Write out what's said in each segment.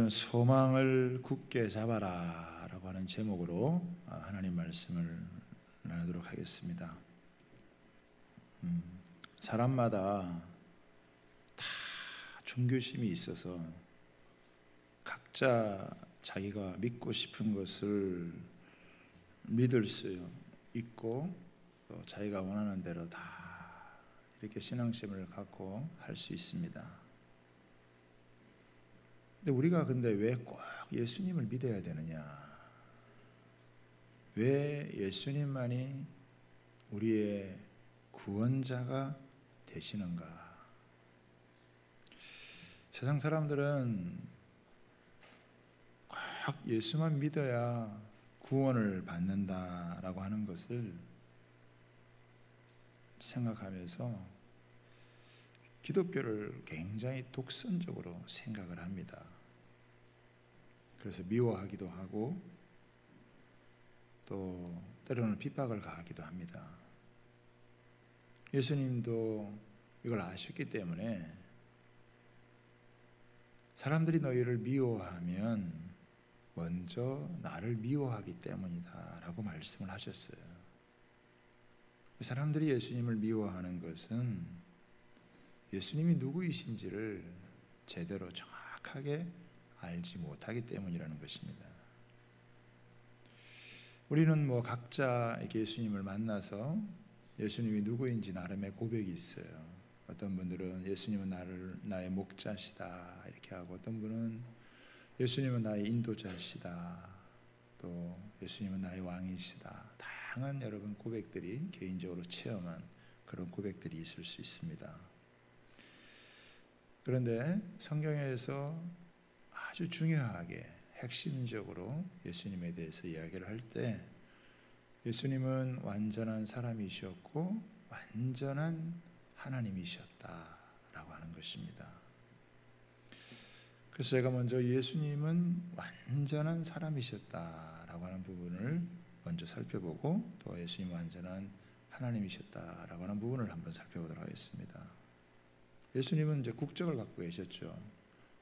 오늘은 소망을 굳게 잡아라 라고 하는 제목으로 하나님 말씀을 나누도록 하겠습니다. 사람마다 다 종교심이 있어서 각자 자기가 믿고 싶은 것을 믿을 수 있고 또 자기가 원하는 대로 다 이렇게 신앙심을 갖고 할 수 있습니다. 근데 왜 꼭 예수님을 믿어야 되느냐? 왜 예수님만이 우리의 구원자가 되시는가? 세상 사람들은 꼭 예수만 믿어야 구원을 받는다라고 하는 것을 생각하면서 기독교를 굉장히 독선적으로 생각을 합니다. 그래서 미워하기도 하고 또 때로는 핍박을 가하기도 합니다. 예수님도 이걸 아셨기 때문에 사람들이 너희를 미워하면 먼저 나를 미워하기 때문이다 라고 말씀을 하셨어요. 사람들이 예수님을 미워하는 것은 예수님이 누구이신지를 제대로 정확하게 알지 못하기 때문이라는 것입니다. 우리는 각자 이렇게 예수님을 만나서 예수님이 누구인지 나름의 고백이 있어요. 어떤 분들은 예수님은 나의 목자시다 이렇게 하고, 어떤 분은 예수님은 나의 인도자시다, 또 예수님은 나의 왕이시다. 다양한 여러분 고백들이 개인적으로 체험한 그런 고백들이 있을 수 있습니다. 그런데 성경에서 아주 중요하게 핵심적으로 예수님에 대해서 이야기를 할 때 예수님은 완전한 사람이셨고 완전한 하나님이셨다라고 하는 것입니다. 그래서 제가 먼저 예수님은 완전한 사람이셨다라고 하는 부분을 먼저 살펴보고, 또 예수님 완전한 하나님이셨다라고 하는 부분을 한번 살펴보도록 하겠습니다. 예수님은 이제 국적을 갖고 계셨죠.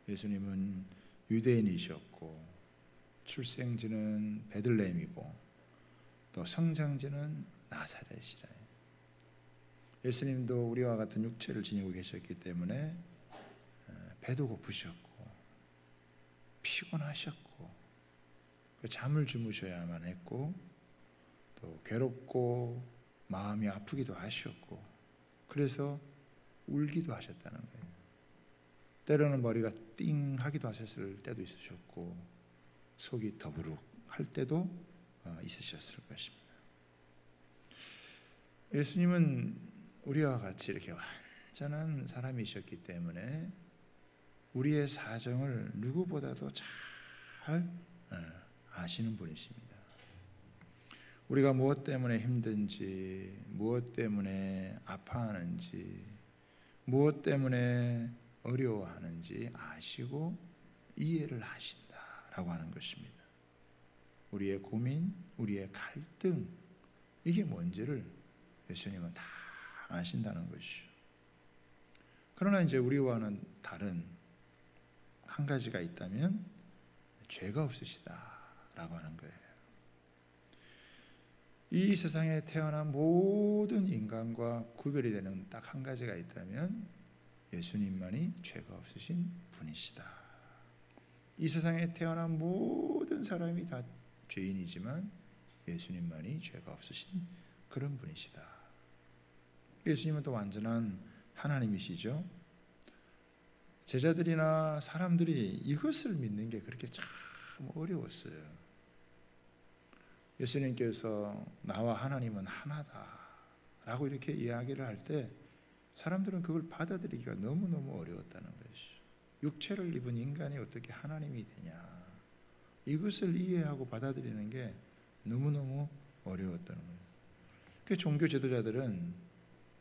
예수님은 유대인이셨고 출생지는 베들레헴이고 또 성장지는 나사렛이라. 예수님도 우리와 같은 육체를 지니고 계셨기 때문에 배도 고프셨고 피곤하셨고 잠을 주무셔야만 했고 또 괴롭고 마음이 아프기도 하셨고 그래서 울기도 하셨다는 거예요. 때로는 머리가 띵 하기도 하셨을 때도 있으셨고 속이 더부룩 할 때도 있으셨을 것입니다. 예수님은 우리와 같이 이렇게 완전한 사람이셨기 때문에 우리의 사정을 누구보다도 잘 아시는 분이십니다. 우리가 무엇 때문에 힘든지, 무엇 때문에 아파하는지, 무엇 때문에 어려워하는지 아시고 이해를 하신다라고 하는 것입니다. 우리의 고민, 우리의 갈등, 이게 뭔지를 예수님은 다 아신다는 것이죠. 그러나 이제 우리와는 다른 한 가지가 있다면 죄가 없으시다라고 하는 거예요. 이 세상에 태어난 모든 인간과 구별이 되는 딱 한 가지가 있다면 예수님만이 죄가 없으신 분이시다. 이 세상에 태어난 모든 사람이 다 죄인이지만 예수님만이 죄가 없으신 그런 분이시다. 예수님은 또 완전한 하나님이시죠. 제자들이나 사람들이 이것을 믿는 게 그렇게 참 어려웠어요. 예수님께서 나와 하나님은 하나다라고 이렇게 이야기를 할 때 사람들은 그걸 받아들이기가 너무너무 어려웠다는 것이죠. 육체를 입은 인간이 어떻게 하나님이 되냐, 이것을 이해하고 받아들이는 게 너무너무 어려웠다는 거예요. 그 종교 지도자들은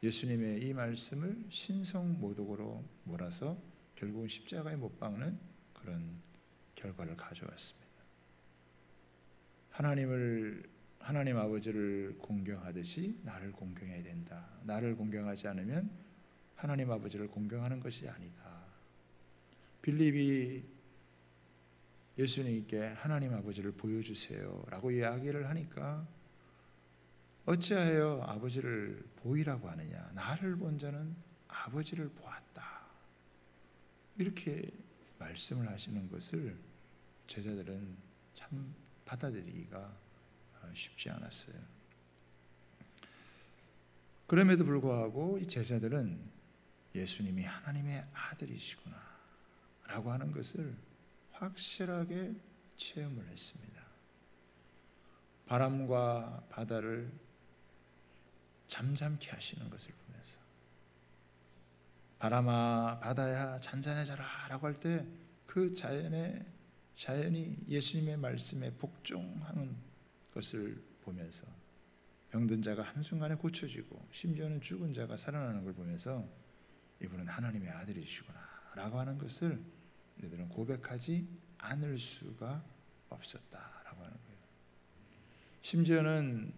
예수님의 이 말씀을 신성모독으로 몰아서 결국은 십자가에 못 박는 그런 결과를 가져왔습니다. 하나님 아버지를 공경하듯이 나를 공경해야 된다. 나를 공경하지 않으면 하나님 아버지를 공경하는 것이 아니다. 빌립이 예수님께 하나님 아버지를 보여주세요 라고 이야기를 하니까 어찌하여 아버지를 보이라고 하느냐, 나를 본 자는 아버지를 보았다, 이렇게 말씀을 하시는 것을 제자들은 참 받아들이기가 쉽지 않았어요. 그럼에도 불구하고 이 제자들은 예수님이 하나님의 아들이시구나 라고 하는 것을 확실하게 체험을 했습니다. 바람과 바다를 잠잠케 하시는 것을 보면서, 바람아 바다야 잔잔해져라 라고 할 때 그 자연이 예수님의 말씀에 복종하는 것을 보면서, 병든 자가 한순간에 고쳐지고 심지어는 죽은 자가 살아나는 걸 보면서 이분은 하나님의 아들이시구나 라고 하는 것을 우리들은 고백하지 않을 수가 없었다라고 하는 거예요. 심지어는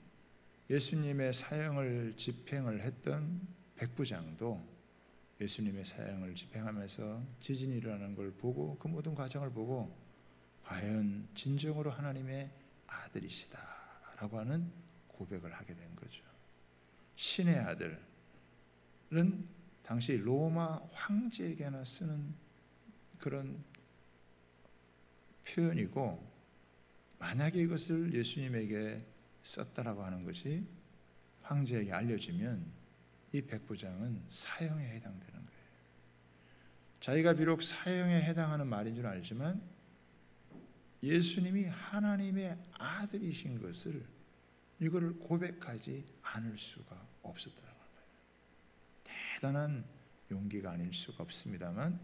예수님의 사형을 집행을 했던 백부장도 예수님의 사형을 집행하면서 지진이 일어나는 걸 보고, 그 모든 과정을 보고 과연 진정으로 하나님의 아들이시다라고 하는 고백을 하게 된 거죠. 신의 아들은 당시 로마 황제에게나 쓰는 그런 표현이고, 만약에 이것을 예수님에게 썼다라고 하는 것이 황제에게 알려지면 이 백부장은 사형에 해당되는 거예요. 자기가 비록 사형에 해당하는 말인 줄 알지만 예수님이 하나님의 아들이신 것을, 이거를 고백하지 않을 수가 없었다는 거예요. 대단한 용기가 아닐 수가 없습니다만,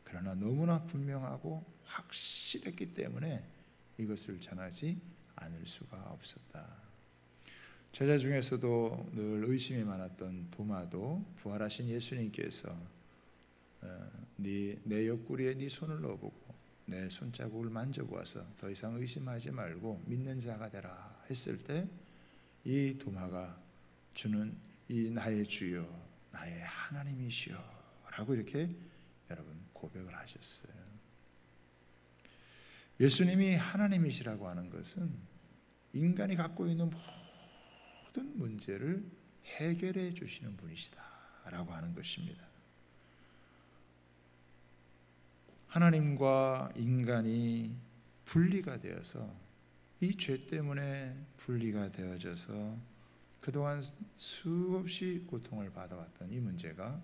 그러나 너무나 분명하고 확실했기 때문에 이것을 전하지 않을 수가 없었다. 제자 중에서도 늘 의심이 많았던 도마도 부활하신 예수님께서 내 옆구리에 네 손을 넣어보고 내 손자국을 만져보아서 더 이상 의심하지 말고 믿는 자가 되라 했을 때, 이 도마가 주는 이 나의 주여 나의 하나님이시여 라고 이렇게 여러분 고백을 하셨어요. 예수님이 하나님이시라고 하는 것은 인간이 갖고 있는 모든 문제를 해결해 주시는 분이시다라고 하는 것입니다. 하나님과 인간이 분리가 되어서, 이 죄 때문에 분리가 되어져서 그동안 수없이 고통을 받아왔던 이 문제가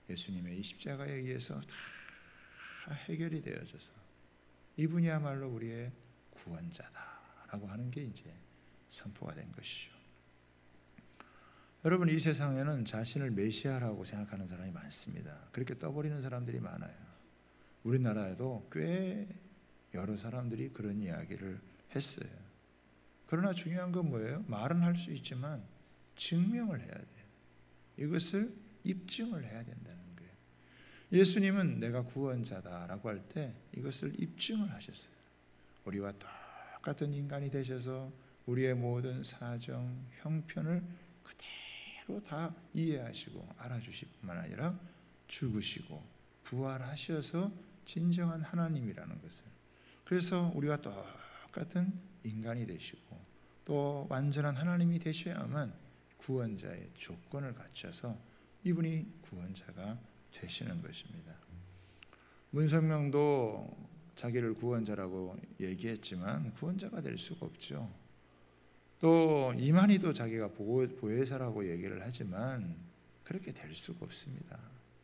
예수님의 이 십자가에 의해서 다 해결이 되어져서 이분이야말로 우리의 구원자다라고 하는 게 이제 선포가 된 것이죠. 여러분, 이 세상에는 자신을 메시아라고 생각하는 사람이 많습니다. 그렇게 떠버리는 사람들이 많아요. 우리나라에도 꽤 여러 사람들이 그런 이야기를 했어요. 그러나 중요한 건 뭐예요? 말은 할 수 있지만 증명을 해야 돼요. 이것을 입증을 해야 된다는 거예요. 예수님은 내가 구원자다라고 할 때 이것을 입증을 하셨어요. 우리와 똑같은 인간이 되셔서 우리의 모든 사정, 형편을 그대로 다 이해하시고 알아주실 뿐만 아니라 죽으시고 부활하셔서 진정한 하나님이라는 것을, 그래서 우리와 똑같은 인간이 되시고 또 완전한 하나님이 되셔야만 구원자의 조건을 갖춰서 이분이 구원자가 되시는 것입니다. 문성명도 자기를 구원자라고 얘기했지만 구원자가 될 수가 없죠. 또 이만희도 자기가 보혜사라고 얘기를 하지만 그렇게 될 수가 없습니다.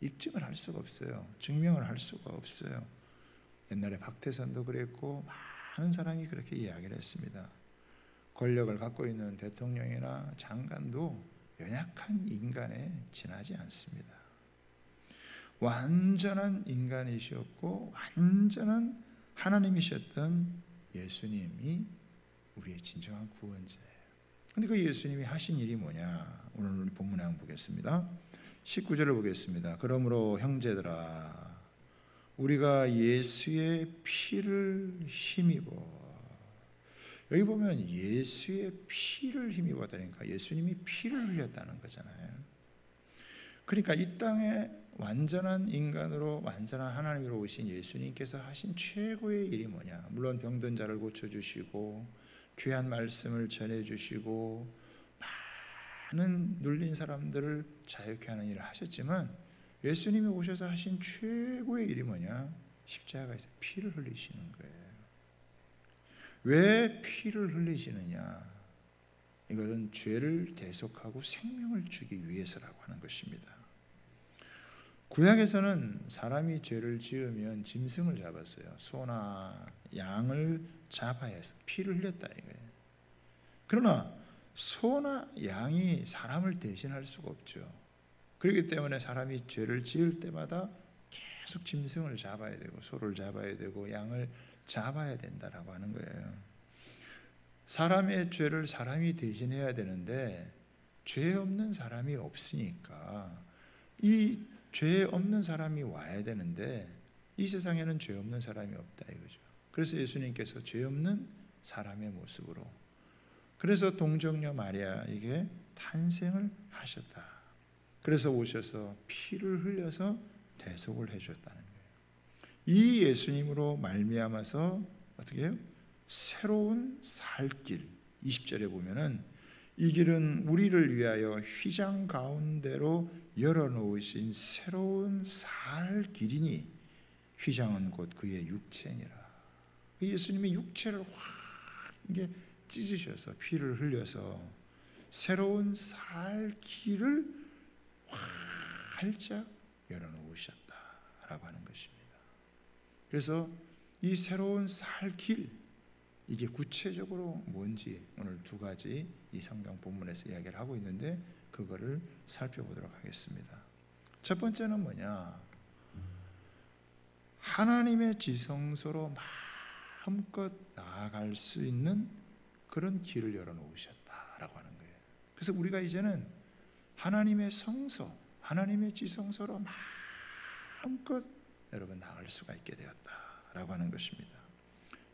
입증을 할 수가 없어요. 증명을 할 수가 없어요. 옛날에 박태선도 그랬고 많은 사람이 그렇게 이야기를 했습니다. 권력을 갖고 있는 대통령이나 장관도 연약한 인간에 지나지 않습니다. 완전한 인간이셨고 완전한 하나님이셨던 예수님이 우리의 진정한 구원자예요. 그런데 그 예수님이 하신 일이 뭐냐? 오늘 본문에 한번 보겠습니다. 19절을 보겠습니다. 그러므로 형제들아, 우리가 예수의 피를 힘입어. 여기 보면 예수의 피를 힘입었다니까 예수님이 피를 흘렸다는 거잖아요. 그러니까 이 땅에 완전한 인간으로 완전한 하나님으로 오신 예수님께서 하신 최고의 일이 뭐냐? 물론 병든 자를 고쳐주시고 귀한 말씀을 전해주시고 많은 눌린 사람들을 자유케 하는 일을 하셨지만, 예수님이 오셔서 하신 최고의 일이 뭐냐? 십자가에서 피를 흘리시는 거예요. 왜 피를 흘리시느냐? 이것은 죄를 대속하고 생명을 주기 위해서라고 하는 것입니다. 구약에서는 사람이 죄를 지으면 짐승을 잡았어요. 소나 양을 잡아야 해서 피를 흘렸다 이거예요. 그러나 소나 양이 사람을 대신할 수가 없죠. 그렇기 때문에 사람이 죄를 지을 때마다 계속 짐승을 잡아야 되고 소를 잡아야 되고 양을 잡아야 된다라고 하는 거예요. 사람의 죄를 사람이 대신해야 되는데 죄 없는 사람이 없으니까 이 죄 없는 사람이 와야 되는데 이 세상에는 죄 없는 사람이 없다 이거죠. 그래서 예수님께서 죄 없는 사람의 모습으로, 그래서 동정녀 마리아에게 탄생을 하셨다. 그래서 오셔서 피를 흘려서 대속을 해줬다는 거예요. 이 예수님으로 말미암아서 어떻게 해요? 새로운 살 길, 20절에 보면은 이 길은 우리를 위하여 휘장 가운데로 열어놓으신 새로운 살 길이니 휘장은 곧 그의 육체니라. 예수님의 육체를 확 이게 찢으셔서 피를 흘려서 새로운 살 길을 활짝 열어놓으셨다라고 하는 것입니다. 그래서 이 새로운 살 길, 이게 구체적으로 뭔지 오늘 두 가지 이 성경 본문에서 이야기를 하고 있는데 그거를 살펴보도록 하겠습니다. 첫 번째는 뭐냐? 하나님의 지성소로 마음껏 나아갈 수 있는 그런 길을 열어놓으셨다라고 하는 거예요. 그래서 우리가 이제는 하나님의 성소, 하나님의 지성소로 마음껏 여러분 나갈 수가 있게 되었다라고 하는 것입니다.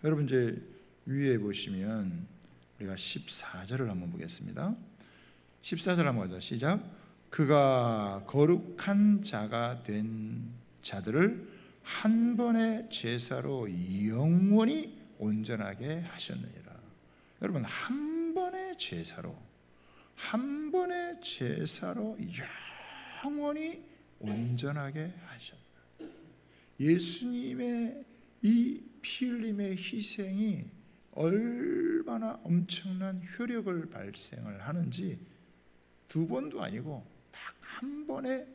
여러분 이제 위에 보시면 우리가 14절을 한번 보겠습니다. 14절 한번 보자. 시작. 그가 거룩한 자가 된 자들을 한 번의 제사로 영원히 온전하게 하셨느니라. 여러분 한 번의 제사로 영원히 온전하게 하셨다. 예수님의 이 피 흘림의 희생이 얼마나 엄청난 효력을 발생을 하는지 두 번도 아니고 딱 한 번에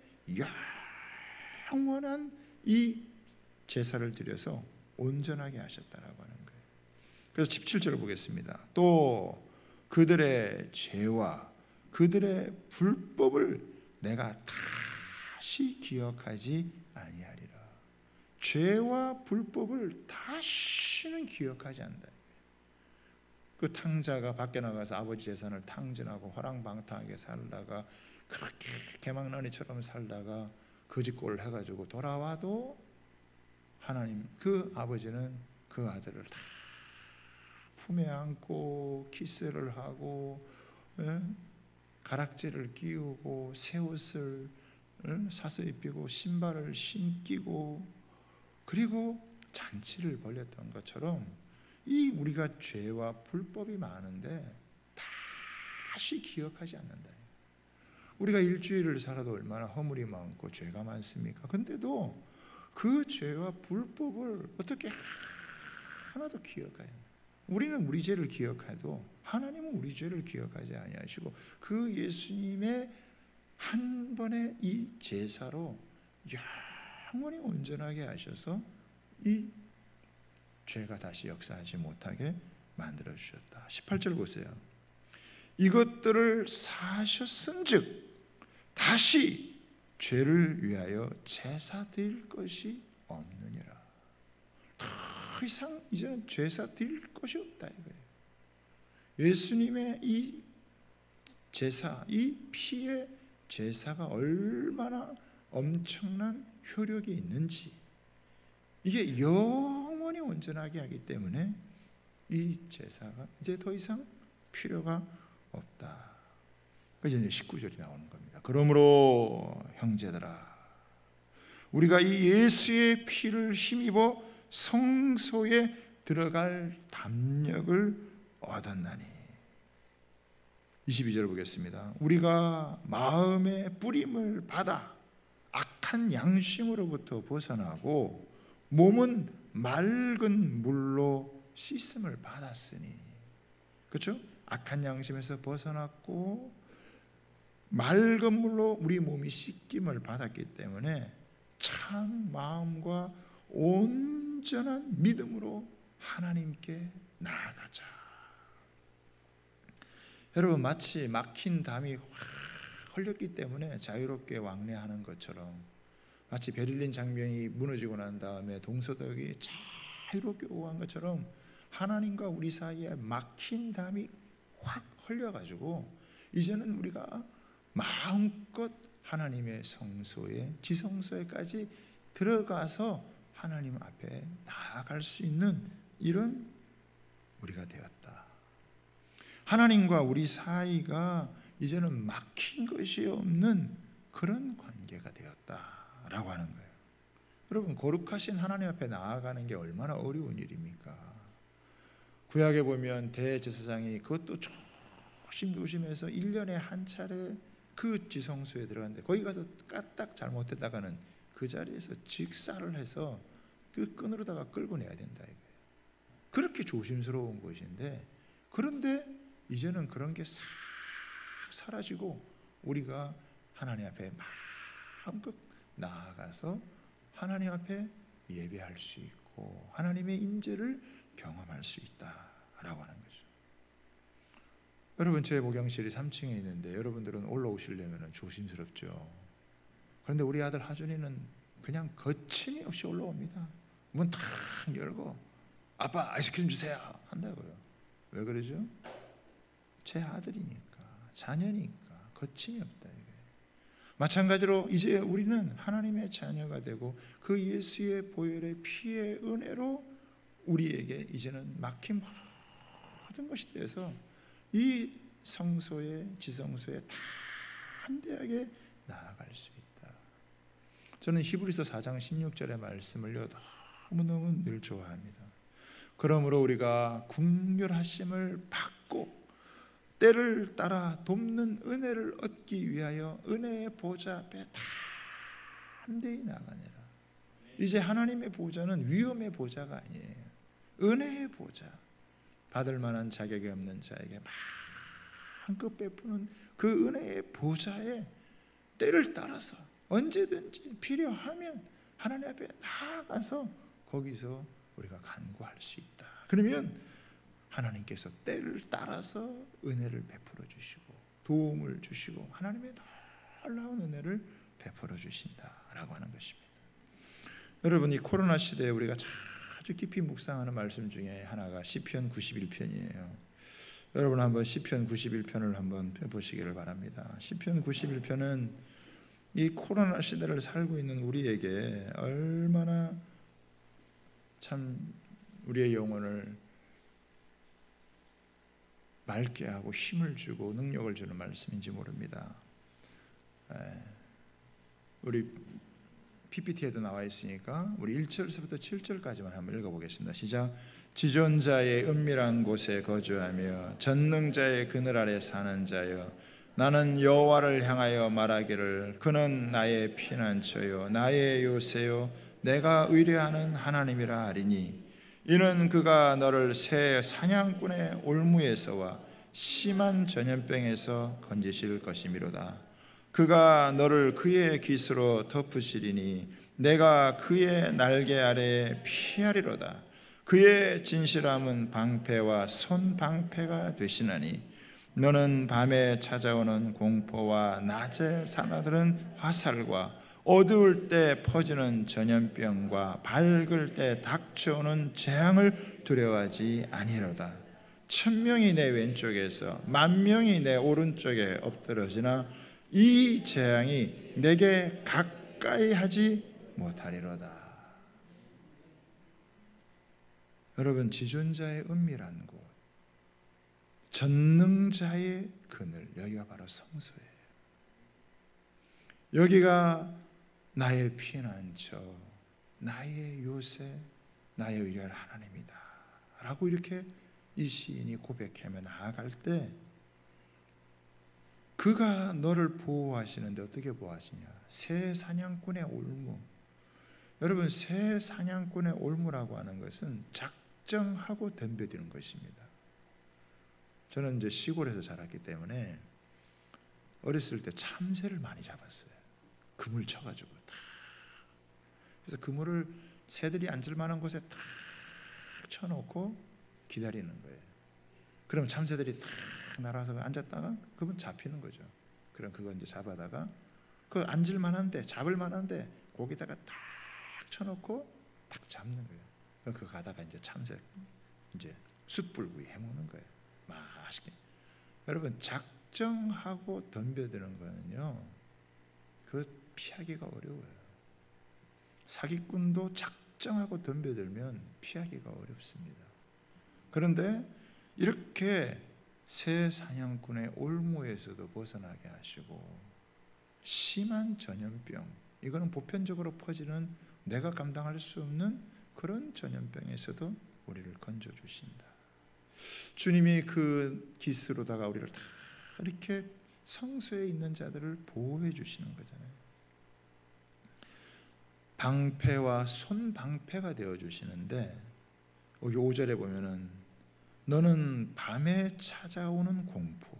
영원한 이 제사를 드려서 온전하게 하셨다라고 하는 거예요. 그래서 17절을 보겠습니다. 또 그들의 죄와 그들의 불법을 내가 다시 기억하지 아니하리라. 죄와 불법을 다시는 기억하지 않는다. 그 탕자가 밖에 나가서 아버지 재산을 탕진하고 화랑방탕하게 살다가 그렇게 개망나니처럼 살다가 거짓골을 해가지고 돌아와도 하나님 그 아버지는 그 아들을 다 품에 안고 키스를 하고 가락지를 끼우고 새 옷을 사서 입히고 신발을 신기고 그리고 잔치를 벌였던 것처럼 이 우리가 죄와 불법이 많은데 다시 기억하지 않는다. 우리가 일주일을 살아도 얼마나 허물이 많고 죄가 많습니까? 근데도 그 죄와 불법을 어떻게 하나도 기억하지 않아요. 우리는 우리 죄를 기억해도 하나님은 우리 죄를 기억하지 아니하시고 그 예수님의 한 번의 이 제사로 영원히 온전하게 하셔서 이 죄가 다시 역사하지 못하게 만들어 주셨다. 18절 보세요. 이것들을 사하셨은즉 다시 죄를 위하여 제사 드릴 것이 없느니라. 더 이상 이제는 제사 드릴 것이 없다 이거예요. 예수님의 이 제사, 이 피의 제사가 얼마나 엄청난 효력이 있는지, 이게 영원히 온전하게 하기 때문에 이 제사가 이제 더 이상 필요가 없다. 그래서 이제 19절이 나오는 겁니다. 그러므로 형제들아, 우리가 이 예수의 피를 힘입어 성소에 들어갈 담력을 얻었나니. 22절 보겠습니다. 우리가 마음의 뿌림을 받아 악한 양심으로부터 벗어나고 몸은 맑은 물로 씻음을 받았으니. 그렇죠? 악한 양심에서 벗어났고 맑은 물로 우리 몸이 씻김을 받았기 때문에 참 마음과 온전한 믿음으로 하나님께 나아가자. 여러분, 마치 막힌 담이 확 흘렸기 때문에 자유롭게 왕래하는 것처럼, 마치 베를린 장벽이 무너지고 난 다음에 동서독이 자유롭게 오간 것처럼 하나님과 우리 사이에 막힌 담이 확 흘려가지고 이제는 우리가 마음껏 하나님의 성소에, 지성소에까지 들어가서 하나님 앞에 나아갈 수 있는 이런 우리가 되었다. 하나님과 우리 사이가 이제는 막힌 것이 없는 그런 관계가 되었다라고 하는 거예요. 여러분, 거룩하신 하나님 앞에 나아가는 게 얼마나 어려운 일입니까? 구약에 보면 대제사장이 그것도 조심조심해서 1년에 한 차례 그 지성소에 들어갔는데 거기 가서 까딱 잘못했다가는 그 자리에서 직사를 해서 그 끈으로다가 끌고 내야 된다 이거예요. 그렇게 조심스러운 것인데, 그런데 이제는 그런 게 싹 사라지고 우리가 하나님 앞에 마음껏 나아가서 하나님 앞에 예배할 수 있고 하나님의 임재를 경험할 수 있다라고 하는 거죠. 여러분, 제 목양실이 3층에 있는데 여러분들은 올라오시려면 조심스럽죠. 그런데 우리 아들 하준이는 그냥 거침이 없이 올라옵니다. 문 탁 열고 아빠 아이스크림 주세요 한다고요. 왜 그러죠? 제 아들이니까, 자녀니까 거침이 없다 이게. 마찬가지로 이제 우리는 하나님의 자녀가 되고 그 예수의 보혈의 피의 은혜로 우리에게 이제는 막힌 모든 것이 돼서 이 성소에, 지성소에 담대하게 나아갈 수 있다. 저는 히브리서 4장 16절의 말씀을요 너무너무 늘 좋아합니다. 그러므로 우리가 긍휼하심을 받고 때를 따라 돕는 은혜를 얻기 위하여 은혜의 보좌 앞에 담대히 나가니라. 이제 하나님의 보좌는 위험의 보좌가 아니에요. 은혜의 보좌. 받을 만한 자격이 없는 자에게 마음껏 베푸는 그 은혜의 보좌에 때를 따라서 언제든지 필요하면 하나님 앞에 나아가서 거기서 우리가 간구할 수 있다. 그러면 하나님께서 때를 따라서 은혜를 베풀어 주시고 도움을 주시고 하나님의 놀라운 은혜를 베풀어 주신다라고 하는 것입니다. 여러분, 이 코로나 시대에 우리가 아주 깊이 묵상하는 말씀 중에 하나가 시편 91편이에요. 여러분, 한번 시편 91편을 한번 펴보시기를 바랍니다. 시편 91편은 이 코로나 시대를 살고 있는 우리에게 얼마나 참 우리의 영혼을 맑게 하고 힘을 주고 능력을 주는 말씀인지 모릅니다. 우리 PPT에도 나와 있으니까 우리 1절에서부터 7절까지만 한번 읽어보겠습니다. 시작. 지존자의 은밀한 곳에 거주하며 전능자의 그늘 아래 사는 자여, 나는 여호와를 향하여 말하기를 그는 나의 피난처요 나의 요새요 내가 의뢰하는 하나님이라 하리니, 이는 그가 너를 새 사냥꾼의 올무에서와 심한 전염병에서 건지실 것이미로다. 그가 너를 그의 깃으로 덮으시리니 내가 그의 날개 아래 피하리로다. 그의 진실함은 방패와 손방패가 되시나니 너는 밤에 찾아오는 공포와 낮에 사나드는 화살과 어두울 때 퍼지는 전염병과 밝을 때 닥쳐오는 재앙을 두려워하지 아니로다. 1000명이 내 왼쪽에서 10,000명이 내 오른쪽에 엎드러지나 이 재앙이 내게 가까이 하지 못하리로다. 여러분, 지존자의 은밀한 곳, 전능자의 그늘, 여기가 바로 성소예요. 여기가 나의 피난처, 나의 요새, 나의 의뢰할 하나님이다 라고 이렇게 이 시인이 고백하며 나아갈 때 그가 너를 보호하시는데 어떻게 보호하시냐? 새 사냥꾼의 올무. 여러분, 새 사냥꾼의 올무라고 하는 것은 작정하고 덤벼드는 것입니다. 저는 이제 시골에서 자랐기 때문에 어렸을 때 참새를 많이 잡았어요. 그물 쳐가지고 딱. 그래서 그물을 새들이 앉을 만한 곳에 딱 쳐놓고 기다리는 거예요. 그럼 참새들이 딱 날아서 앉았다가 그분 잡히는 거죠. 그럼 그거 이제 잡아다가 그 앉을 만한데, 잡을 만한데 거기다가 딱 쳐놓고 딱 잡는 거예요. 그 가다가 이제 참새 이제 숯불구이 해먹는 거예요. 맛있게. 여러분, 작정하고 덤벼드는 거는요, 그 피하기가 어려워요. 사기꾼도 작정하고 덤벼들면 피하기가 어렵습니다. 그런데 이렇게 새 사냥꾼의 올무에서도 벗어나게 하시고 심한 전염병, 이거는 보편적으로 퍼지는 내가 감당할 수 없는 그런 전염병에서도 우리를 건져주신다. 주님이 그 깃으로다가 우리를 다 이렇게 성소에 있는 자들을 보호해 주시는 거잖아요. 방패와 손방패가 되어 주시는데 여기 5절에 보면은 너는 밤에 찾아오는 공포,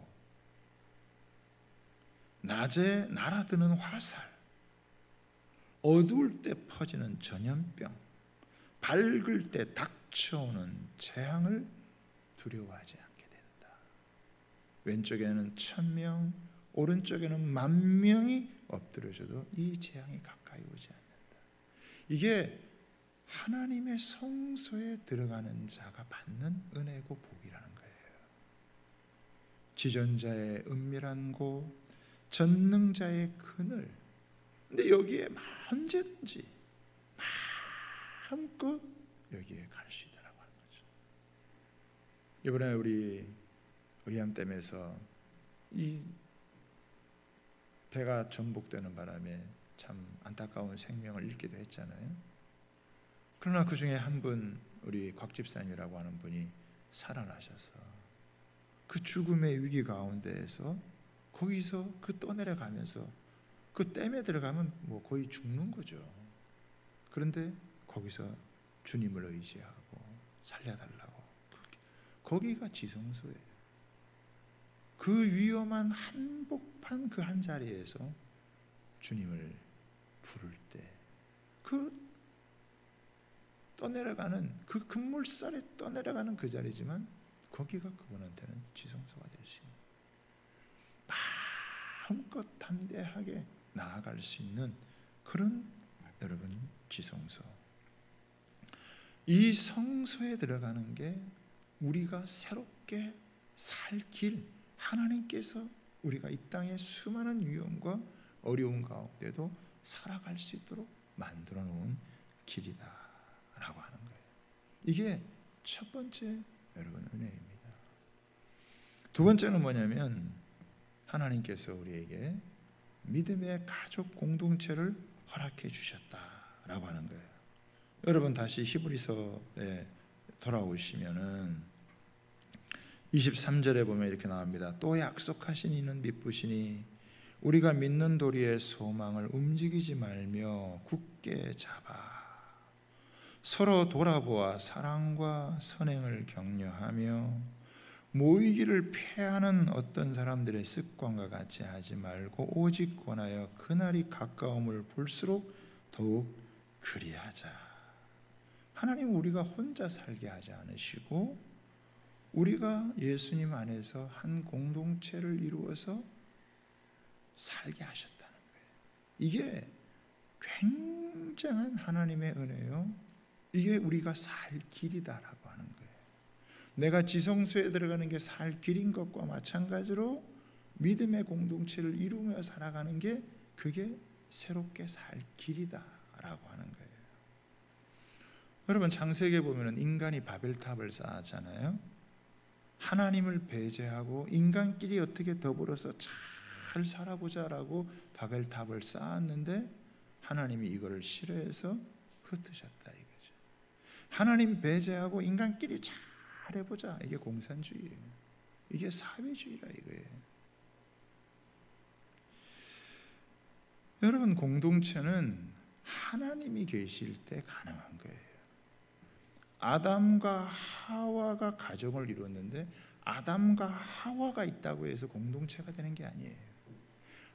낮에 날아드는 화살, 어두울 때 퍼지는 전염병, 밝을 때 닥쳐오는 재앙을 두려워하지 않게 된다. 왼쪽에는 1000명, 오른쪽에는 10,000명이 엎드려져도 이 재앙이 가까이 오지 않는다. 이게 하나님의 성소에 들어가는 자가 받는 은혜고 복이라는 거예요. 지존자의 은밀한 곳, 전능자의 그늘. 근데 여기에 언제든지 마음껏 여기에 갈 수 있다라고 하는 거죠. 이번에 우리 의암댐에서 이 배가 전복되는 바람에 참 안타까운 생명을 잃기도 했잖아요. 그러나 그 중에 한 분, 우리 곽 집사님이라고 하는 분이 살아나셔서 그 죽음의 위기 가운데에서 거기서 그 떠내려가면서 그 댐에 들어가면 뭐 거의 죽는 거죠. 그런데 거기서 주님을 의지하고 살려달라고, 거기가 지성소예요. 그 위험한 한복판 그 한 자리에서 주님을 부를 때 그 떠내려가는 그 급물살에 떠내려가는 그 자리지만 거기가 그분한테는 지성소가 될 수 있는, 마음껏 담대하게 나아갈 수 있는 그런 여러분 지성소. 이 성소에 들어가는 게 우리가 새롭게 살 길, 하나님께서 우리가 이 땅의 수많은 위험과 어려운 가운데도 살아갈 수 있도록 만들어 놓은 길이다 라고 하는 거예요. 이게 첫 번째 여러분 은혜입니다. 두 번째는 뭐냐면 하나님께서 우리에게 믿음의 가족 공동체를 허락해 주셨다라고 하는 거예요. 여러분 다시 히브리서에 돌아오시면은 23절에 보면 이렇게 나옵니다. 또 약속하신 이는 미쁘시니 우리가 믿는 도리의 소망을 움직이지 말며 굳게 잡아 서로 돌아보아 사랑과 선행을 격려하며 모이기를 피하는 어떤 사람들의 습관과 같이 하지 말고 오직 권하여 그날이 가까움을 볼수록 더욱 그리하자. 하나님은 우리가 혼자 살게 하지 않으시고 우리가 예수님 안에서 한 공동체를 이루어서 살게 하셨다는 거예요. 이게 굉장한 하나님의 은혜요. 이게 우리가 살 길이다라고 하는 거예요. 내가 지성소에 들어가는 게 살 길인 것과 마찬가지로 믿음의 공동체를 이루며 살아가는 게 그게 새롭게 살 길이다라고 하는 거예요. 여러분 창세기에 보면 인간이 바벨탑을 쌓았잖아요. 하나님을 배제하고 인간끼리 어떻게 더불어서 잘 살아보자라고 바벨탑을 쌓았는데 하나님이 이거를 싫어해서 흩으셨다 이거죠. 하나님 배제하고 인간끼리 잘해보자. 이게 공산주의예요. 이게 사회주의라 이거예요. 여러분, 공동체는 하나님이 계실 때 가능한 거예요. 아담과 하와가 가정을 이뤘는데 아담과 하와가 있다고 해서 공동체가 되는 게 아니에요.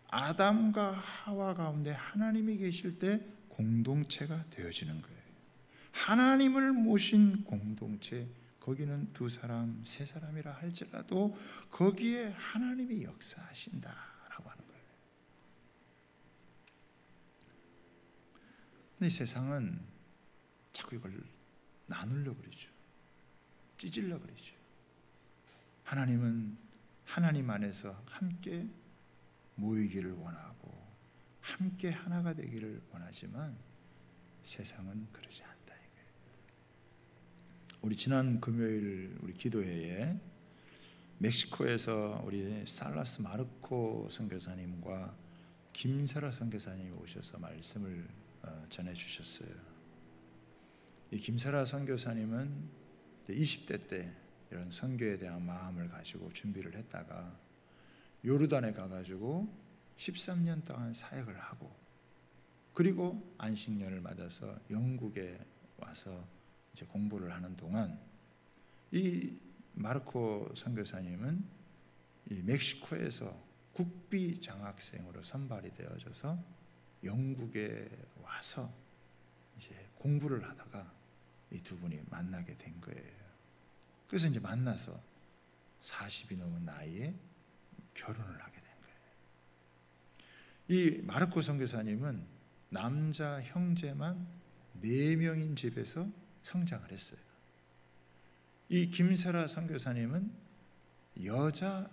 아담과 하와 가운데 하나님이 계실 때 공동체가 되어지는 거예요. 하나님을 모신 공동체, 거기는 2사람, 3사람이라 할지라도 거기에 하나님이 역사하신다라고 하는 거예요. 근데 세상은 자꾸 이걸 나누려고 그러죠. 찢으려고 그러죠. 하나님은 하나님 안에서 함께 모이기를 원하고 함께 하나가 되기를 원하지만 세상은 그러지 않다 이거예요. 우리 지난 금요일 우리 기도회에 멕시코에서 우리 살라스 마르코 선교사님과 김세라 선교사님이 오셔서 말씀을 전해 주셨어요. 이 김세라 선교사님은 20대 때 이런 선교에 대한 마음을 가지고 준비를 했다가 요르단에 가가지고 13년 동안 사역을 하고 그리고 안식년을 맞아서 영국에 와서 이제 공부를 하는 동안 이 마르코 선교사님은 이 멕시코에서 국비 장학생으로 선발이 되어져서 영국에 와서 이제 공부를 하다가 이 2분이 만나게 된 거예요. 그래서 이제 만나서 40이 넘은 나이에 결혼을 하게 된 거예요. 이 마르코 선교사님은 남자 형제만 4명인 집에서 성장을 했어요. 이 김세라 선교사님은 여자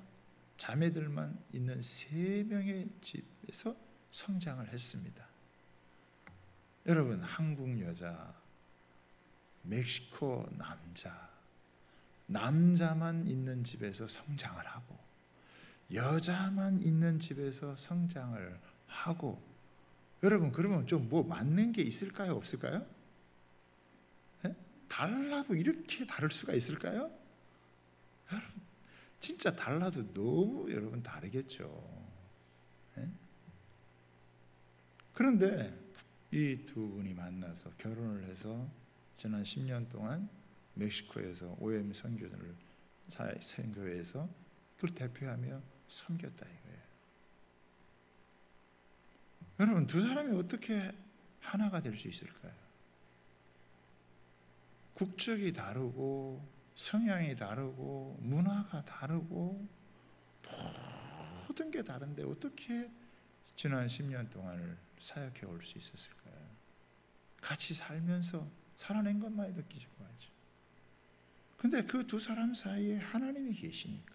자매들만 있는 3명의 집에서 성장을 했습니다. 여러분, 한국 여자, 멕시코 남자만 있는 집에서 성장을 하고 여자만 있는 집에서 성장을 하고 여러분, 그러면 좀 뭐 맞는 게 있을까요? 없을까요? 네? 달라도 이렇게 다를 수가 있을까요? 여러분, 진짜 달라도 너무 여러분 다르겠죠. 네? 그런데 이 2분이 만나서 결혼을 해서 지난 10년 동안 멕시코에서 OM 선교를 선교회에서 그걸 대표하며 섬겼다 이거예요. 여러분, 2사람이 어떻게 하나가 될 수 있을까요? 국적이 다르고 성향이 다르고 문화가 다르고 모든 게 다른데 어떻게 지난 10년 동안을 사역해 올 수 있었을까요? 같이 살면서 살아낸 것만 해도 기적하죠. 근데 그 2사람 사이에 하나님이 계시니까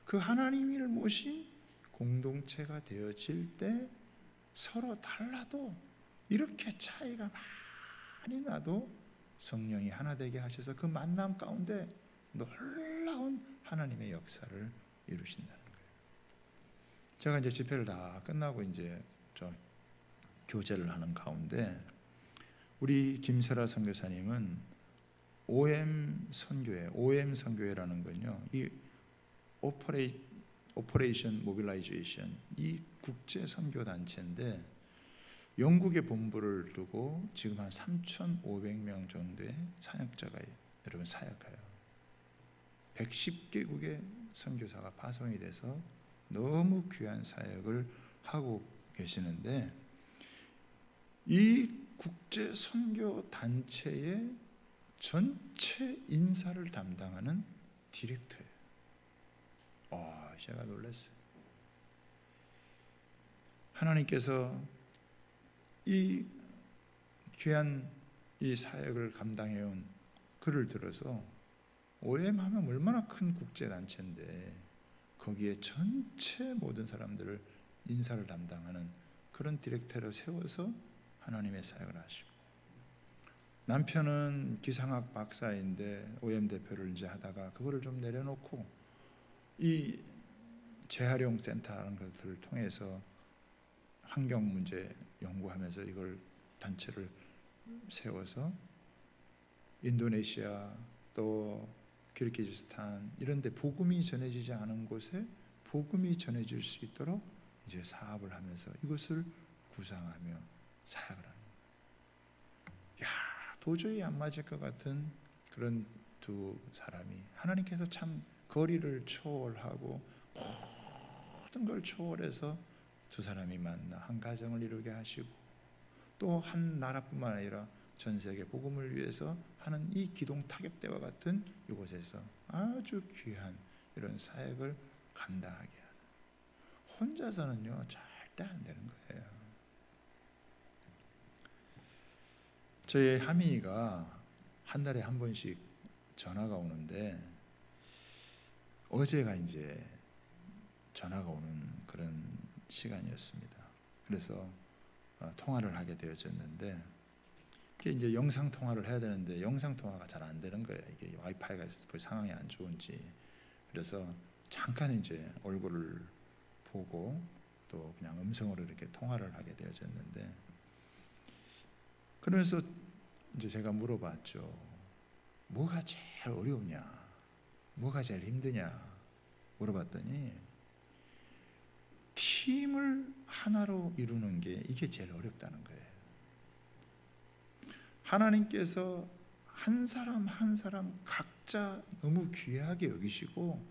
그 하나님을 모신 공동체가 되어질 때 서로 달라도 이렇게 차이가 많이 나도 성령이 하나 되게 하셔서 그 만남 가운데 놀라운 하나님의 역사를 이루신다는 거예요. 제가 이제 집회를 다 끝나고 이제 교제를 하는 가운데 우리 김세라 선교사님은 OM 선교회라는 건요, 이 오퍼레이션 모빌라이제이션, 이 국제 선교 단체인데 영국에 본부를 두고 지금 한 3,500명 정도의 사역자가 여러분 사역해요. 110개국의 선교사가 파송이 돼서 너무 귀한 사역을 하고 계시는데 이 국제 선교 단체의 전체 인사를 담당하는 디렉터예요. 제가 놀랐어요. 하나님께서 이 귀한 이 사역을 감당해온 그를 들어서 OM 하면 얼마나 큰 국제단체인데 거기에 전체 모든 사람들을 인사를 담당하는 그런 디렉터를 세워서 하나님의 사역을 하시고, 남편은 기상학 박사인데 OM 대표를 이제 하다가 그거를 좀 내려놓고 이 재활용 센터라는 것들을 통해서 환경 문제 연구하면서 이걸 단체를 세워서 인도네시아 또 키르기즈스탄 이런 데 복음이 전해지지 않은 곳에 복음이 전해질 수 있도록 이제 사업을 하면서 이것을 구상하며 사역을 하는 거예요. 야, 도저히 안 맞을 것 같은 그런 두 사람이 하나님께서 참 거리를 초월하고 모든 걸 초월해서 두 사람이 만나 한 가정을 이루게 하시고 또 한 나라뿐만 아니라 전 세계 복음을 위해서 하는 이 기동 타격대와 같은 이곳에서 아주 귀한 이런 사역을 감당하게 하는, 혼자서는요 절대 안 되는 거예요. 저희 하민이가 한 달에 한 번씩 전화가 오는데 어제가 이제 전화가 오는 그런 시간이었습니다. 그래서 통화를 하게 되어졌는데 이게 이제 영상 통화를 해야 되는데 영상 통화가 잘 안 되는 거예요. 이게 와이파이가 그 상황이 안 좋은지. 그래서 잠깐 이제 얼굴을 보고 또 그냥 음성으로 이렇게 통화를 하게 되어졌는데, 그러면서 이제 제가 물어봤죠. 뭐가 제일 어려우냐? 뭐가 제일 힘드냐? 물어봤더니 팀을 하나로 이루는 게 이게 제일 어렵다는 거예요. 하나님께서 한 사람 한 사람 각자 너무 귀하게 여기시고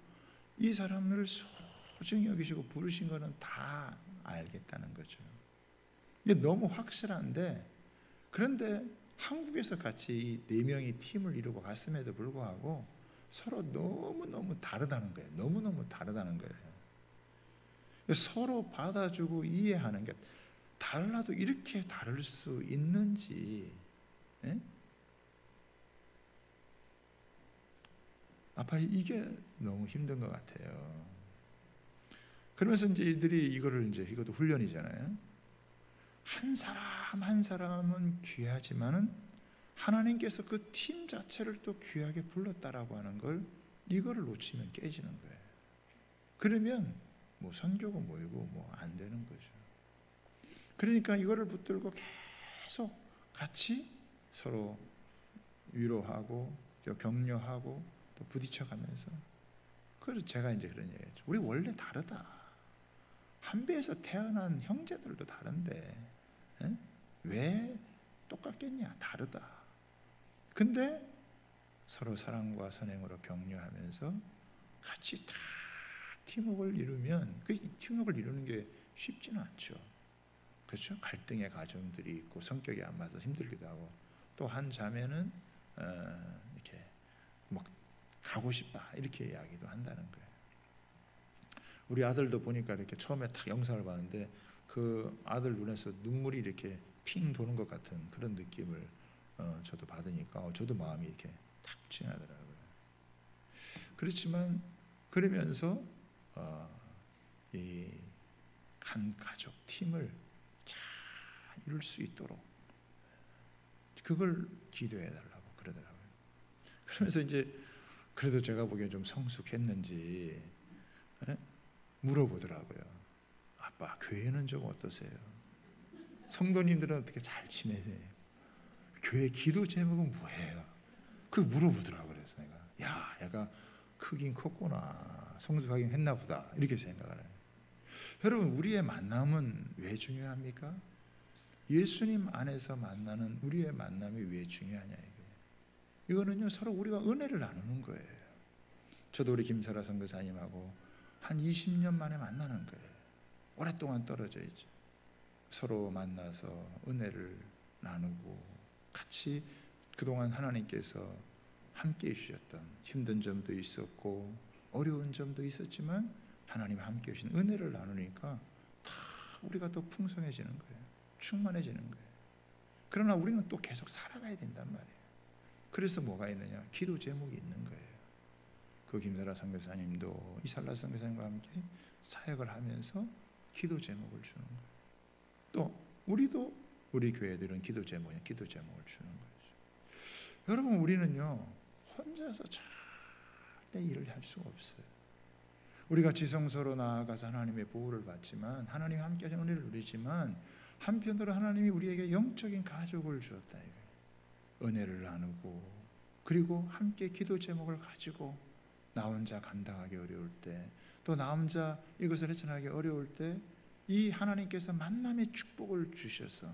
이 사람을 소중히 여기시고 부르신 거는 다 알겠다는 거죠. 이게 너무 확실한데, 그런데 한국에서 같이 이 네 명이 팀을 이루고 갔음에도 불구하고 서로 너무너무 다르다는 거예요. 너무너무 다르다는 거예요. 서로 받아주고 이해하는 게 달라도 이렇게 다를 수 있는지, 예? 아빠 이게 너무 힘든 것 같아요. 그러면서 이제 이들이 이거를 이제 이것도 훈련이잖아요. 한 사람 한 사람은 귀하지만은 하나님께서 그 팀 자체를 또 귀하게 불렀다라고 하는 걸, 이거를 놓치면 깨지는 거예요. 그러면 뭐 선교가 모이고 뭐 안 되는 거죠. 그러니까 이거를 붙들고 계속 같이 서로 위로하고 또 격려하고 또 부딪혀가면서, 그래서 제가 이제 그런 얘기했죠. 우리 원래 다르다. 한 배에서 태어난 형제들도 다른데 왜 똑같겠냐? 다르다. 근데 서로 사랑과 선행으로 격려하면서 같이 다 팀워크를 이루면, 그 팀워크를 이루는 게 쉽지는 않죠. 그렇죠? 갈등의 과정들이 있고 성격이 안 맞아서 힘들기도 하고, 또 한 자매는 이렇게 막 가고 싶다 이렇게 이야기도 한다는 거예요. 우리 아들도 보니까 이렇게 처음에 딱 영상을 봤는데 그 아들 눈에서 눈물이 이렇게 핑 도는 것 같은 그런 느낌을 저도 받으니까 저도 마음이 이렇게 탁 지나더라고요. 그렇지만 그러면서 이 한 가족 팀을 잘 이룰 수 있도록 그걸 기도해 달라고 그러더라고요. 그러면서 이제 그래도 제가 보기엔 좀 성숙했는지 물어보더라고요. 아빠, 교회는 좀 어떠세요? 성도님들은 어떻게 잘 지내세요? 교회 기도 제목은 뭐예요? 그걸 물어보더라고요. 그래서 내가, 야, 얘가 크긴 컸구나, 성숙하긴 했나 보다 이렇게 생각을 해요. 여러분, 우리의 만남은 왜 중요합니까? 예수님 안에서 만나는 우리의 만남이 왜 중요하냐 이거예요. 이거는요, 서로 우리가 은혜를 나누는 거예요. 저도 우리 김설아 선교사님하고 한 20년 만에 만나는 거예요. 오랫동안 떨어져 있죠. 서로 만나서 은혜를 나누고 같이 그동안 하나님께서 함께 해주셨던 힘든 점도 있었고 어려운 점도 있었지만 하나님 함께 해주신 은혜를 나누니까 다 우리가 더 풍성해지는 거예요. 충만해지는 거예요. 그러나 우리는 또 계속 살아가야 된단 말이에요. 그래서 뭐가 있느냐? 기도 제목이 있는 거예요. 그 김설아 선교사님도 이살라 선교사님과 함께 사역을 하면서 기도 제목을 주는 거예요. 또 우리도 우리 교회들은 기도 제목을 주는 거죠. 여러분, 우리는요 혼자서 절대 일을 할 수가 없어요. 우리가 지성소로 나아가서 하나님의 보호를 받지만, 하나님 함께 하신 은혜를 누리지만, 한편으로 하나님이 우리에게 영적인 가족을 주었다. 은혜를 나누고, 그리고 함께 기도 제목을 가지고 나 혼자 감당하기 어려울 때, 또 나 혼자 이것을 헤쳐나가기 어려울 때 이 하나님께서 만남의 축복을 주셔서,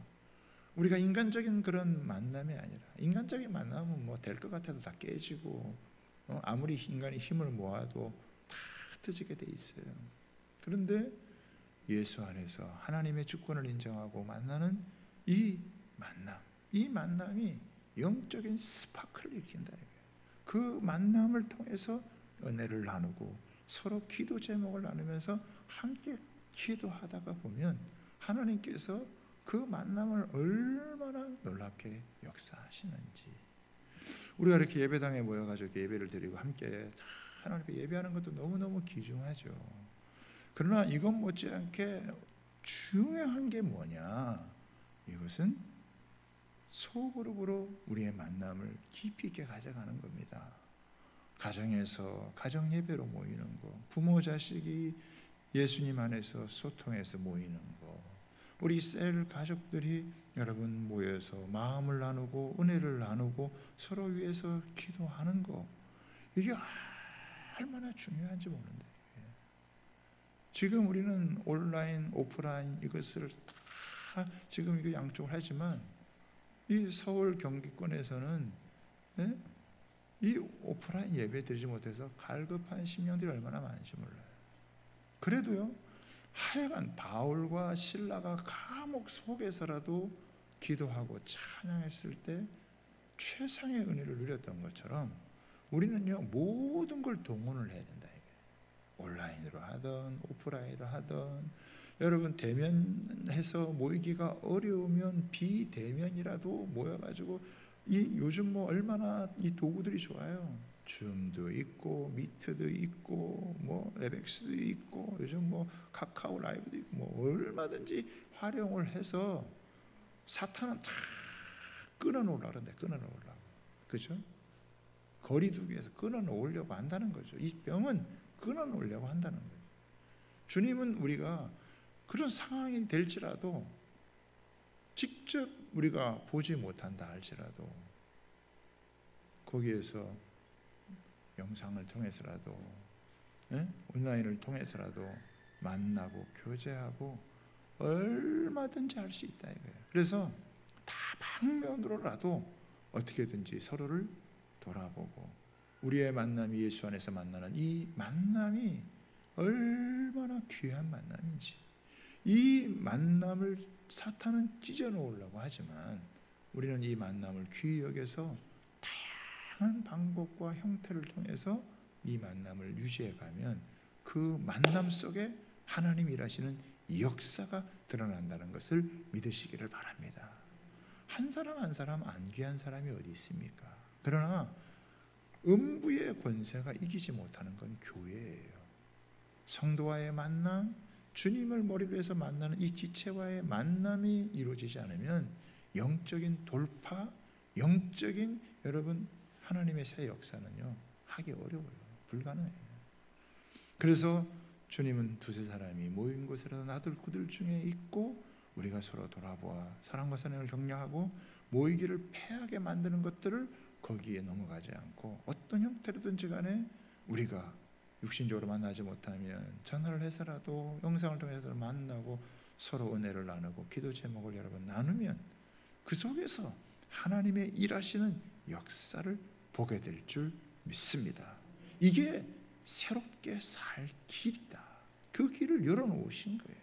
우리가 인간적인 그런 만남이 아니라, 인간적인 만남은 뭐 될 것 같아도 다 깨지고, 아무리 인간이 힘을 모아도 다 흩어지게 돼 있어요. 그런데 예수 안에서 하나님의 주권을 인정하고 만나는 이 만남이 영적인 스파크를 일으킨다. 그 만남을 통해서 은혜를 나누고 서로 기도 제목을 나누면서 함께 기도하다가 보면 하나님께서 그 만남을 얼마나 놀랍게 역사하시는지. 우리가 이렇게 예배당에 모여가지고 예배를 드리고 함께 하나님 앞에 예배하는 것도 너무너무 귀중하죠. 그러나 이것 못지않게 중요한 게 뭐냐, 이것은 소그룹으로 우리의 만남을 깊이 있게 가져가는 겁니다. 가정에서 가정 예배로 모이는 거, 부모 자식이 예수님 안에서 소통해서 모이는 거, 우리 셀 가족들이 여러분 모여서 마음을 나누고 은혜를 나누고 서로 위해서 기도하는 거, 이게 얼마나 중요한지 모르는데, 지금 우리는 온라인, 오프라인 이것을 다 지금 이거 양쪽을 하지만, 이 서울 경기권에서는 이 오프라인 예배 드리지 못해서 갈급한 심령들이 얼마나 많은지 몰라요. 그래도요, 하여간 바울과 실라가 감옥 속에서라도 기도하고 찬양했을 때 최상의 은혜를 누렸던 것처럼 우리는요, 모든 걸 동원을 해야 된다. 온라인으로 하든 오프라인으로 하든, 여러분 대면해서 모이기가 어려우면 비대면이라도 모여가지고, 이 요즘 뭐 얼마나 이 도구들이 좋아요. 줌도 있고 미트도 있고 뭐 웹엑스도 있고, 요즘 뭐 카카오 라이브도 있고, 뭐 얼마든지 활용을 해서 사탄은 다 끊어놓으려고 하는데, 끊어놓으려고, 그죠? 거리두기 위해서 끊어놓으려고 한다는 거죠. 이 병은 끊어놓으려고 한다는 거예요. 주님은 우리가 그런 상황이 될지라도, 직접 우리가 보지 못한다 할지라도, 거기에서 영상을 통해서라도, 온라인을 통해서라도 만나고 교제하고 얼마든지 할 수 있다 이거예요. 그래서 다방면으로라도 어떻게든지 서로를 돌아보고, 우리의 만남이 예수 안에서 만나는 이 만남이 얼마나 귀한 만남인지, 이 만남을 사탄은 찢어놓으려고 하지만 우리는 이 만남을 귀히 여겨서 다양한 방법과 형태를 통해서 이 만남을 유지해가면 그 만남 속에 하나님이 일하시는 역사가 드러난다는 것을 믿으시기를 바랍니다. 한 사람 한 사람 안 귀한 사람이 어디 있습니까? 그러나 음부의 권세가 이기지 못하는 건 교회예요. 성도와의 만남, 주님을 머리로 해서 만나는 이 지체와의 만남이 이루어지지 않으면 영적인 돌파, 영적인 여러분 하나님의 새 역사는요, 하기 어려워요. 불가능해요. 그래서 주님은 두세 사람이 모인 곳에라도 나들 그들 중에 있고, 우리가 서로 돌아보아 사랑과 선행을 격려하고 모이기를 패하게 만드는 것들을 거기에 넘어가지 않고, 어떤 형태로든지 간에 우리가 육신적으로 만나지 못하면 전화를 해서라도 영상을 통해서 만나고 서로 은혜를 나누고 기도 제목을 여러분 나누면 그 속에서 하나님의 일하시는 역사를 보게 될 줄 믿습니다. 이게 새롭게 살 길이다. 그 길을 열어놓으신 거예요.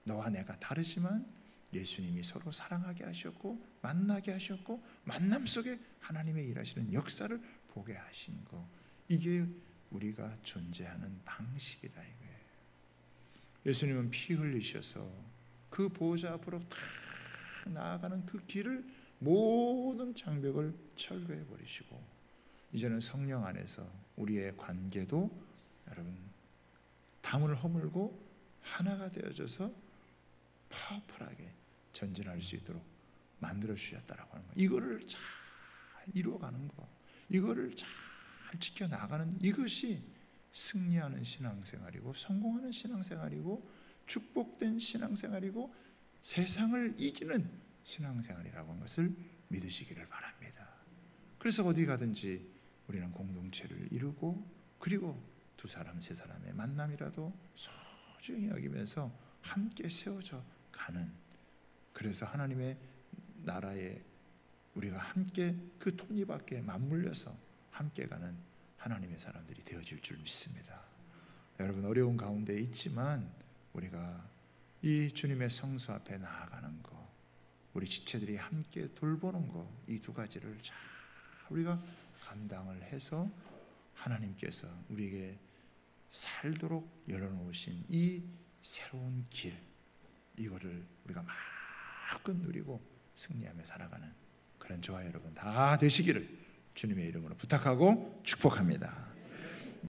너와 내가 다르지만 예수님이 서로 사랑하게 하셨고 만나게 하셨고, 만남 속에 하나님의 일하시는 역사를 보게 하신 거, 이게 우리가 존재하는 방식이다 이거예요. 예수님은 피 흘리셔서 그 보호자 앞으로 다 나아가는 그 길을, 모든 장벽을 철거해 버리시고, 이제는 성령 안에서 우리의 관계도 여러분 담을 허물고 하나가 되어져서 파워풀하게 전진할 수 있도록 만들어 주셨다라고 하는 거, 이거를 잘 이루어가는 거, 이거를 잘 지켜나가는, 이것이 승리하는 신앙생활이고 성공하는 신앙생활이고 축복된 신앙생활이고 세상을 이기는 신앙생활이라고 하는 것을 믿으시기를 바랍니다. 그래서 어디 가든지 우리는 공동체를 이루고 그리고 두 사람 세 사람의 만남이라도 소중히 여기면서 함께 세워져 가는, 그래서 하나님의 나라에 우리가 함께 그 톱니바퀴에 맞물려서 함께 가는 하나님의 사람들이 되어질 줄 믿습니다. 여러분, 어려운 가운데 있지만 우리가 이 주님의 성수 앞에 나아가는 것, 우리 지체들이 함께 돌보는 것, 이 두 가지를 잘 우리가 감당을 해서 하나님께서 우리에게 살도록 열어놓으신 이 새로운 길, 이거를 우리가 마음껏 누리고 승리하며 살아가는 그런 저와 여러분 다 되시기를 주님의 이름으로 부탁하고 축복합니다.